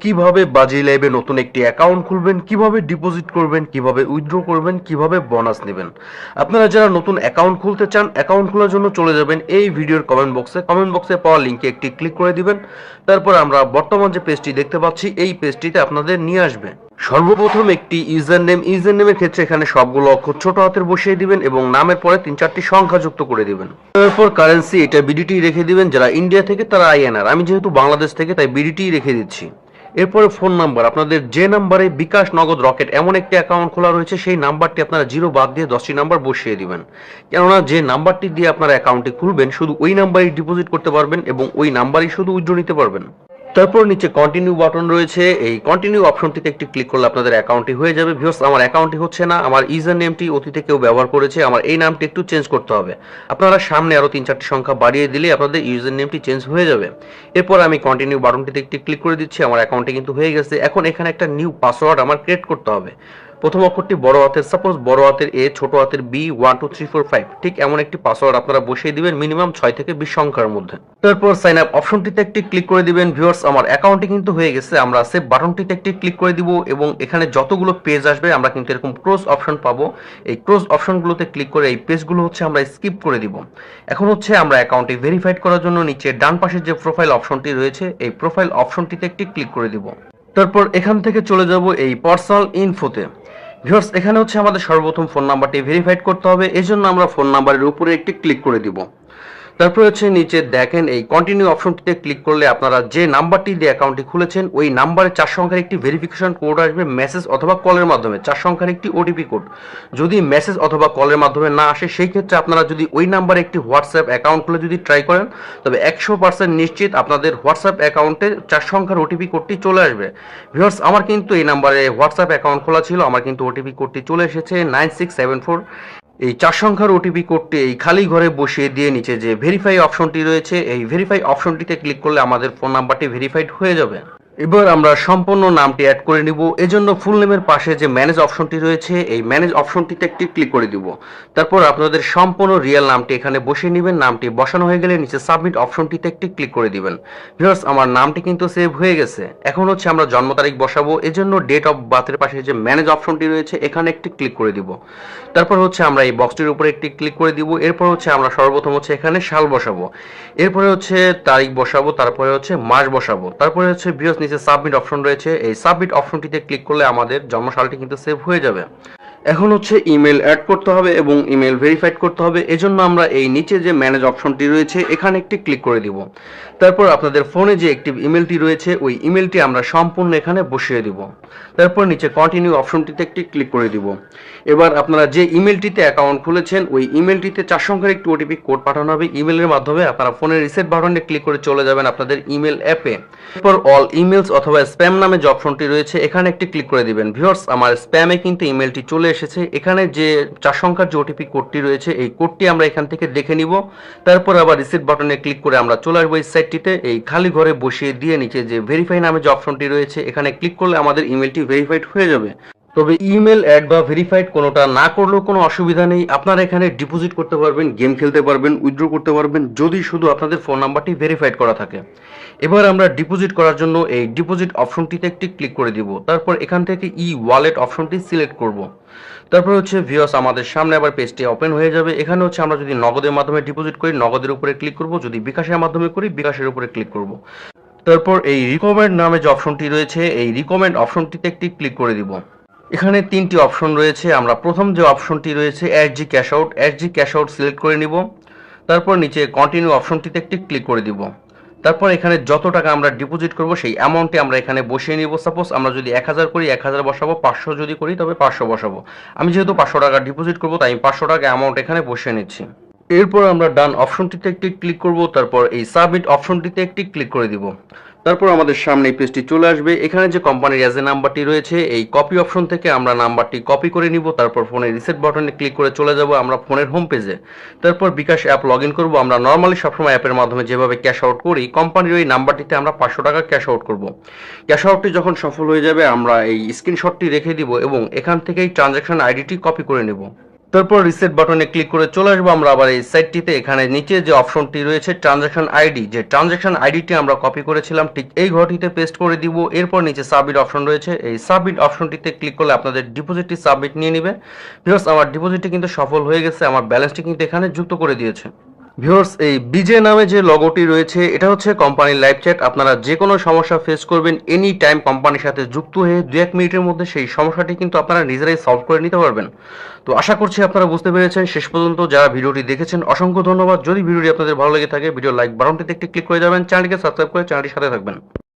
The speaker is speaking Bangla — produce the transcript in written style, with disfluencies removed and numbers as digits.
কিভাবে বাজি লাইভে নতুন একটি অ্যাকাউন্ট খুলবেন, কিভাবে ডিপোজিট করবেন, কিভাবে উইথড্র করবেন, কিভাবে বোনাস নেবেন। আপনারা যারা নতুন অ্যাকাউন্ট খুলতে চান, অ্যাকাউন্ট খোলার জন্য চলে যাবেন এই ভিডিওর কমেন্ট বক্সে পাওয়া লিংকে একটি ক্লিক করে দিবেন। তারপর আমরা বর্তমান যে পেজটি দেখতে পাচ্ছি এই পেজটিতে আপনাদের নিয়ে আসবে। সর্বপ্রথম একটি ইউজার নেমের ক্ষেত্রে এখানে সবগুলো অক্ষর ছোট হাতের বসিয়ে দিবেন এবং নামের পরে 3-4টি সংখ্যা যুক্ত করে দিবেন। তারপর কারেন্সি এটা বিডিটি রেখে দিবেন, যারা ইন্ডিয়া থেকে তারা আইএনআর, আমি যেহেতু বাংলাদেশ থেকে তাই বিডিটি রেখে দিচ্ছি। এরপরে ফোন নাম্বার, আপনাদের যে নাম্বারে বিকাশ, নগদ, রকেট এমন একটি অ্যাকাউন্ট খোলা রয়েছে সেই নাম্বারটি আপনারা 0 বাদ দিয়ে 10টি নাম্বার বসিয়ে দিবেন। কেননা যে নাম্বারটি দিয়ে আপনারা অ্যাকাউন্টটি খুলবেন শুধু ওই নাম্বারই ডিপোজিট করতে পারবেন এবং ওই নাম্বারই শুধু উইথড্র নিতে পারবেন। তারপর নিচে কন্টিনিউ বাটন রয়েছে, এই কন্টিনিউ অপশনটিতে একটি ক্লিক করলে আপনাদের অ্যাকাউন্টটি হয়ে যাবে। ভিউয়ার্স, আমার অ্যাকাউন্টটি হচ্ছে না, আমার ইউজার নেমটি অতীতে কেউ ব্যবহার করেছে, আমার এই নামটি একটু চেঞ্জ করতে হবে। আপনারা সামনে আরো 3-4টি সংখ্যা বাড়িয়ে দিলে আপনাদের ইউজার নেমটি চেঞ্জ হয়ে যাবে। এরপর আমি কন্টিনিউ বাটনটিতে একটি ক্লিক করে দিচ্ছি, আমার অ্যাকাউন্টটি কিন্তু হয়ে গেছে। এখন এখানে একটা নিউ পাসওয়ার্ড আমার ক্রিয়েট করতে হবে। প্রথম অক্ষরটি বড় হাতের, সাপোজ বড় হাতের এ, ছোট হাতের বি, 1 2 3 4 5, ঠিক এমন একটি পাসওয়ার্ড আপনারা বসিয়ে দিবেন মিনিমাম 6 থেকে 20 সংখ্যার মধ্যে। তারপর সাইন আপ অপশনটিতে একটি ক্লিক করে দিবেন। ভিউয়ার্স, আমার অ্যাকাউন্টটি কিন্তু হয়ে গেছে। আমরা সেভ বাটনটিতে একটি ক্লিক করে দিব এবং এখানে যতগুলো পেজ আসবে আমরা কিন্তু এরকম ক্রস অপশন পাবো। এই ক্রস অপশনগুলোতে ক্লিক করে এই পেজগুলো আমরা স্কিপ করে দিব। এখন আমরা অ্যাকাউন্টটি ভেরিফাইড করার জন্য নিচে ডান পাশে যে প্রোফাইল অপশনটি রয়েছে এই প্রোফাইল অপশনটিতে একটি ক্লিক করে দিব। তারপর এখান থেকে চলে যাব এই পার্সোনাল ইনফোতে। ভিউয়ার্স, এখানে আমাদের সর্বপ্রথম ফোন নাম্বারটি ভেরিফাইড করতে হবে, এজন্য আমরা ফোন নাম্বারের উপরে একটি ক্লিক করে দিব। তারপর নিচে দেখেন এই কন্টিনিউ অপশনটিতে ক্লিক করলে আপনারা যে নাম্বারটি দিয়ে অ্যাকাউন্টটি খুলেছেন ওই নাম্বারে 4 সংখ্যার একটি ভেরিফিকেশন কোড আসবে মেসেজ অথবা কলের মাধ্যমে, 4 সংখ্যার একটি ওটিপি কোড। যদি মেসেজ অথবা কলের মাধ্যমে না আসে সেই ক্ষেত্রে আপনারা যদি ওই নাম্বারে একটি হোয়াটসঅ্যাপ অ্যাকাউন্ট খুলে যদি ট্রাই করেন তবে 100% নিশ্চিত আপনাদের হোয়াটসঅ্যাপ অ্যাকাউন্টে 4 সংখ্যার ওটিপি কোডটি চলে আসবে। ভিউয়ার্স, আমার কিন্তু এই নাম্বারে হোয়াটসঅ্যাপ অ্যাকাউন্ট খোলা ছিল, আমার কিন্তু ওটিপি কোডটি চলে এসেছে 9674। এই 4 সংখ্যার ওটিপি কোডটি এই খালি ঘরে বসিয়ে দিয়ে নিচে যে ভেরিফাই অপশনটি রয়েছে এই ভেরিফাই অপশনটিতে ক্লিক করলে আমাদের ফোন নাম্বারটি ভেরিফাইড হয়ে যাবে। এবার আমরা সম্পূর্ণ নামটি অ্যাড করে নিব, এজন্য ফুল নেমের পাশে যে ম্যানেজ অপশনটি রয়েছে এই ম্যানেজ অপশনটিতে একটি ক্লিক করে দিব। তারপর আপনাদের সম্পূর্ণ রিয়েল নামটি এখানে বসিয়ে নেবেন। নামটি বসানো হয়ে গেলে নিচে সাবমিট অপশনটিতে একটি ক্লিক করে দিবেন। ভিউয়ার্স, আমার নামটি কিন্তু সেভ হয়ে গেছে। এখন আমরা জন্ম তারিখ বসাবো, এজন্য ডেট অফ বার্থের পাশে যে ম্যানেজ অপশনটি রয়েছে এখানে একটি ক্লিক করে দিব। তারপর আমরা এই বক্সটির উপরে একটি ক্লিক করে দিব। এরপর আমরা সর্বপ্রথম এখানে সাল বসাবো, এরপরে তারিখ বসাবো, তারপরে মাস বসাবো, তারপরে ভিউয়ার্স নিচে সাবমিট অপশন রয়েছে, এই সাবমিট অপশনটিতে ক্লিক করলে আমাদের জন্মসালটি কিন্তু সেভ হয়ে যাবে। এখন ইমেল অ্যাড করতে হবে এবং ইমেল ভেরিফাইড করতে হবে, এজন্য আমরা এই নিচে যে ম্যানেজ অপশনটি রয়েছে এখানে একটি ক্লিক করে দিব। তারপর আপনাদের ফোনে যে অ্যাক্টিভ ইমেলটি রয়েছে ওই ইমেলটি আমরা সম্পূর্ণ এখানে বসিয়ে দিব। তারপর নিচে কন্টিনিউ অপশনটিতে একটি ক্লিক করে দিব। এবার আপনারা যে ইমেলটিতে অ্যাকাউন্ট খুলেছেন ওই ইমেলটিতে 4 সংখ্যার একটি ওটিপি কোড পাঠানো হবে ইমেলের মাধ্যমে। আপনারা ফোনের রিসেট বাটনে ক্লিক করে চলে যাবেন আপনাদের ইমেল অ্যাপে। এরপর অল ইমেলস অথবা স্প্যাম নামে যে অপশনটি রয়েছে এখানে একটি ক্লিক করে দিবেন। ভিউয়ার্স, আমার স্প্যামে কিন্তু ইমেলটি চলে এসেছে। এখানে যে 4 সংখ্যার যে ওটিপি কোডটি রয়েছে এই কোডটি আমরা এখান থেকে দেখে নিব। তারপর আবার রিসিট বাটনে ক্লিক করে আমরা চলে আসবো এই সাইটটিতে। এই খালি ঘরে বসিয়ে দিয়ে নিচে যে ভেরিফাই নামে যে অপশনটি রয়েছে এখানে ক্লিক করলে আমাদের ইমেলটি ভেরিফাইড হয়ে যাবে। তবে ইমেল অ্যাড বা ভেরিফাইড কোনোটা না করলেও কোনো অসুবিধা নেই, আপনারা এখানে ডিপোজিট করতে পারবেন, গেম খেলতে পারবেন, উইথড্র করতে পারবেন যদি শুধু আপনাদের ফোন নাম্বারটি ভেরিফাইড করা থাকে। এবার আমরা ডিপোজিট করার জন্য এই ডিপোজিট অপশনটিতে একটি ক্লিক করে দিব। তারপর এখান থেকে ই ওয়ালেট অপশনটি সিলেক্ট করব। তারপর ভিউয়ার্স, আমাদের সামনে আবার পেজটি ওপেন হয়ে যাবে। এখানে আমরা যদি নগদের মাধ্যমে ডিপোজিট করি নগদের উপরে ক্লিক করব, যদি বিকাশের মাধ্যমে করি বিকাশের উপরে ক্লিক করব। তারপর এই রিকমেন্ড নামে যে অপশনটি রয়েছে এই রিকমেন্ড অপশনটিতে একটি ক্লিক করে দিব। এখানে 3টি অপশন রয়েছে, আমরা প্রথম যে অপশনটি রয়েছে এসজি ক্যাশ আউট সিলেক্ট করে নিব। তারপর নিচে কন্টিনিউ অপশনটিতে একটি ক্লিক করে দিব। তারপর এখানে যত টাকা আমরা ডিপোজিট করব সেই অ্যামাউন্টটি আমরা এখানে বসিয়ে নিব। সাপোজ আমরা যদি 1000 করি 1000 বসাবো, 500 যদি করি তবে 500 বসাবো। আমি যেহেতু 500 টাকা ডিপোজিট করব তাই আমি 500 টাকা অ্যামাউন্ট এখানে বসিয়ে নিচ্ছি। এরপর আমরা ডান অপশনটিতে একটি ক্লিক করব, তারপর এই সাবমিট অপশনটিতে একটি ক্লিক করে দিব। তারপর আমাদের সামনে এই পেজটি চলে আসবে। এখানে যে কোম্পানির এজে নাম্বারটি রয়েছে এই কপি অপশন থেকে আমরা নাম্বারটি কপি করে নিব। তারপর ফোনের রিসেট বাটনে ক্লিক করে চলে যাব আমরা ফোনের হোম পেজে। তারপর বিকাশ অ্যাপ লগ ইন করবো। আমরা নর্মালি সবসময় অ্যাপের মাধ্যমে যেভাবে ক্যাশ আউট করি কোম্পানির ওই নাম্বারটিতে আমরা 500 টাকা ক্যাশ আউট করব। ক্যাশ আউটটি যখন সফল হয়ে যাবে আমরা এই স্ক্রিনশটটি রেখে দিব এবং এখান থেকেই ট্রানজ্যাকশন আইডিটি কপি করে নেব। তারপর রিসেট বাটনে ক্লিক করে চলে আসবো আমরা আবার এই সাইটটিতে। এখানে নিচে যে অপশনটি রয়েছে ট্রানজাকশন আইডি, যে ট্রানজাকশন আইডিটি আমরা কপি করেছিলাম ঠিক এই ঘরটিতে পেস্ট করে দিব। এরপর নিচে সাবমিট অপশন রয়েছে, এই সাবমিট অপশনটিতে ক্লিক করলে আপনাদের ডিপোজিটটি সাবমিট নিয়ে নেবে। ভিউয়ার্স, আমার ডিপোজিটটি কিন্তু সফল হয়ে গেছে, আমার ব্যালেন্সটি কিন্তু এখানে যুক্ত করে দিয়েছে। ভিউয়ার্স, এই বিজে নামে যে লগোটি রয়েছে এটা হচ্ছে কোম্পানির লাইভ চ্যাট। আপনারা যে কোনো সমস্যা ফেস করবেন এনি টাইম কোম্পানির সাথে যুক্ত হয়ে 2-1 মিনিটের মধ্যে সেই সমস্যাটি কিন্তু আপনারা নিজেরাই সলভ করে নিতে পারবেন। তো আশা করছি আপনারা বুঝতে পেরেছেন। শেষ পর্যন্ত যারা ভিডিওটি দেখেছেন অসংখ্য ধন্যবাদ। যদি ভিডিওটি আপনাদের ভালো লেগে থাকে ভিডিও লাইক বাটনটিতে একটি ক্লিক করে যাবেন, চ্যানেলটিকে সাবস্ক্রাইব করে চ্যানেলটির সাথে থাকবেন।